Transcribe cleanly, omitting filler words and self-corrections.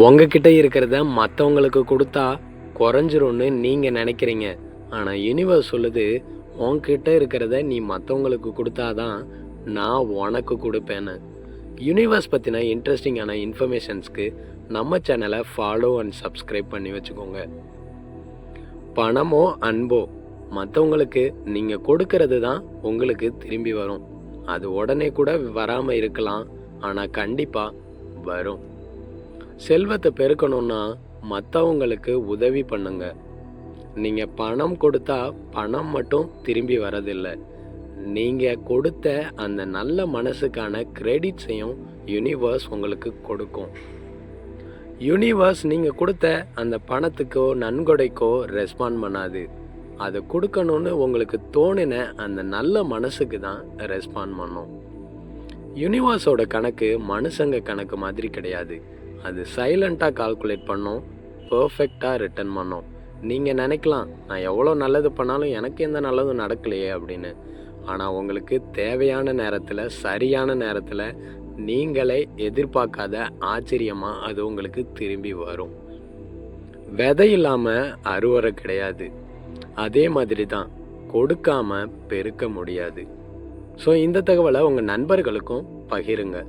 உங்ககிட்ட இருக்கிறத மற்றவங்களுக்கு கொடுத்தா குறைஞ்சிரும்னு நீங்கள் நினைக்கிறீங்க. ஆனால் யூனிவர்ஸ் சொல்லுது, உன்கிட்ட இருக்கிறத நீ மற்றவங்களுக்கு கொடுத்தாதான் நான் உனக்கு கொடுப்பேன்னு. யூனிவர்ஸ் பற்றின இன்ட்ரெஸ்டிங்கான இன்ஃபர்மேஷன்ஸ்க்கு நம்ம சேனலை ஃபாலோ அண்ட் சப்ஸ்கிரைப் பண்ணி வச்சுக்கோங்க. பணமோ அன்போ மற்றவங்களுக்கு நீங்கள் கொடுக்கறது தான் உங்களுக்கு திரும்பி வரும். அது உடனே கூட வராமல் இருக்கலாம், ஆனால் கண்டிப்பாக வரும். செல்வத்தை பெருக்கணும்னா மற்றவங்களுக்கு உதவி பண்ணுங்க. நீங்கள் பணம் கொடுத்தா பணம் மட்டும் திரும்பி வரதில்லை, நீங்கள் கொடுத்த அந்த நல்ல மனசுக்கான கிரெடிட்ஸையும் யூனிவர்ஸ் உங்களுக்கு கொடுக்கும். யூனிவர்ஸ் நீங்கள் கொடுத்த அந்த பணத்துக்கோ நன்கொடைக்கோ ரெஸ்பாண்ட் பண்ணாது. அதை கொடுக்கணும்னு உங்களுக்கு தோணின அந்த நல்ல மனசுக்கு தான் ரெஸ்பாண்ட் பண்ணும். யூனிவர்ஸோட கணக்கு மனுஷங்க கணக்கு மாதிரி கிடையாது. அது சைலண்ட்டாக கால்குலேட் பண்ணோம், பர்ஃபெக்டாக ரிட்டர்ன் பண்ணோம். நீங்கள் நினைக்கலாம், நான் எவ்வளோ நல்லது பண்ணாலும் எனக்கு எந்த நல்லதும் நடக்கலையே அப்படின்னு. ஆனால் உங்களுக்கு தேவையான நேரத்தில் சரியான நேரத்தில் நீங்களே எதிர்பார்க்காத ஆச்சரியமாக அது உங்களுக்கு திரும்பி வரும். விதை இல்லாமல் அறுவடை கிடையாது. அதே மாதிரி தான் கொடுக்காம பெருக்க முடியாது. ஸோ இந்த தகவலை உங்கள் நண்பர்களுக்கும் பகிருங்க.